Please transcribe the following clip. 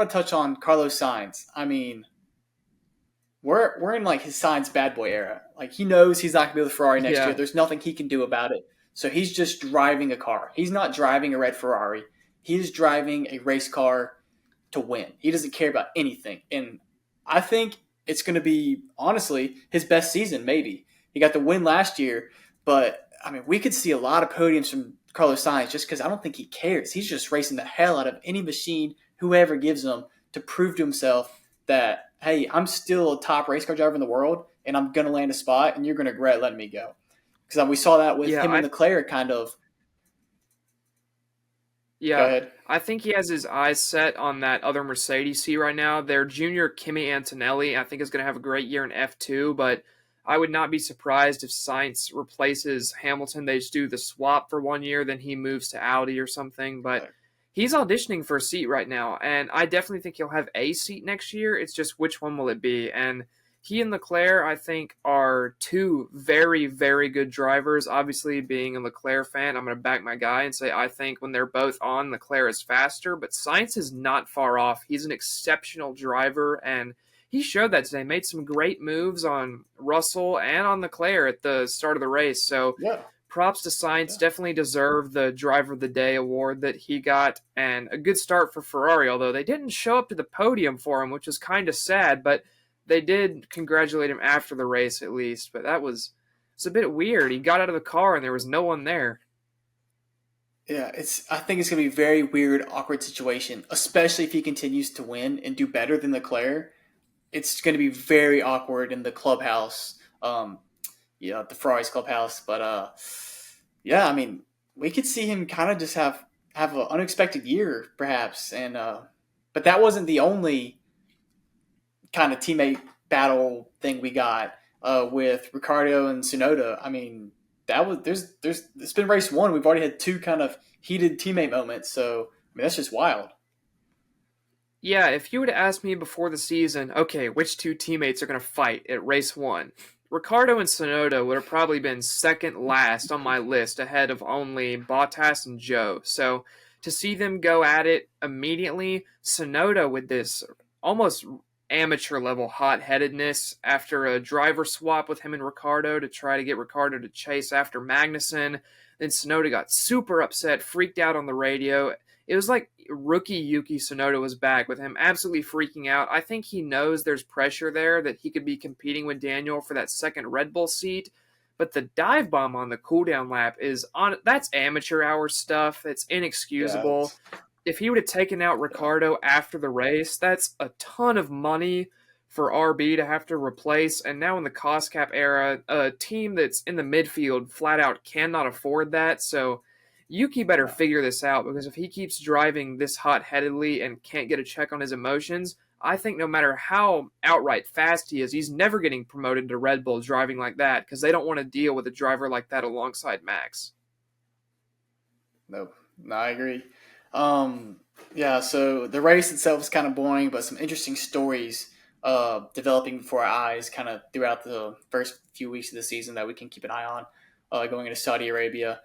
want to touch on Carlos Sainz. I mean, we're in like his Sainz bad boy era. Like he knows he's not gonna be with Ferrari next year. Yeah, There's nothing he can do about it. So he's just driving a car. He's not driving a red Ferrari. He's driving a race car to win. He doesn't care about anything. And I think it's going to be, honestly, his best season, maybe. He got the win last year, but I mean, we could see a lot of podiums from Carlos Sainz just because I don't think he cares. He's just racing the hell out of any machine, whoever gives him, to prove to himself that, hey, I'm still a top race car driver in the world, and I'm going to land a spot, and you're going to regret letting me go. Because we saw that with yeah, him and Leclerc kind of. Go yeah. ahead. I think he has his eyes set on that other Mercedes seat right now. Their junior Kimi Antonelli, I think, is going to have a great year in F2, but I would not be surprised if Sainz replaces Hamilton. They just do the swap for 1 year, then he moves to Audi or something. But he's auditioning for a seat right now, and I definitely think he'll have a seat next year. It's just which one will it be? And he and Leclerc, I think, are two very, very good drivers. Obviously, being a Leclerc fan, I'm going to back my guy and say I think when they're both on, Leclerc is faster. But Sainz is not far off. He's an exceptional driver, and he showed that today. Made some great moves on Russell and on Leclerc at the start of the race. So Yeah. props to Sainz. Definitely deserved the Driver of the Day award that he got, and a good start for Ferrari, although they didn't show up to the podium for him, which is kind of sad, but they did congratulate him after the race at least. But it's a bit weird. He got out of the car and there was no one there. Yeah, I think it's gonna be a very weird, awkward situation, especially if he continues to win and do better than Leclerc. It's gonna be very awkward in the clubhouse. Yeah, the Ferrari's clubhouse. But yeah, I mean, we could see him kind of just have an unexpected year, perhaps. And but that wasn't the only kind of teammate battle thing we got with Ricardo and Tsunoda. I mean, that was there's it's been race one. We've already had two kind of heated teammate moments. So I mean, that's just wild. Yeah, if you would have asked me before the season, okay, which two teammates are going to fight at race one, Ricardo and Sonoda would have probably been second last on my list ahead of only Bottas and Joe. So to see them go at it immediately, Sonoda with this almost amateur level hot headedness after a driver swap with him and Ricardo to try to get Ricardo to chase after Magnussen. Then Sonoda got super upset, freaked out on the radio. It was like rookie Yuki Tsunoda was back with him absolutely freaking out. I think he knows there's pressure there that he could be competing with Daniel for that second Red Bull seat. But the dive bomb on the cooldown lap that's amateur hour stuff. It's Yeah, inexcusable. If he would have taken out Ricardo after the race, that's a ton of money for RB to have to replace. And now in the cost cap era, a team that's in the midfield flat out cannot afford that. So Yuki better yeah. figure this out, because if he keeps driving this hot-headedly and can't get a check on his emotions, I think no matter how outright fast he is, he's never getting promoted to Red Bull driving like that, because they don't want to deal with a driver like that alongside Max. No, I agree. Um, yeah, so the race itself is kind of boring, but some interesting stories developing before our eyes kind of throughout the first few weeks of the season that we can keep an eye on going into Saudi Arabia.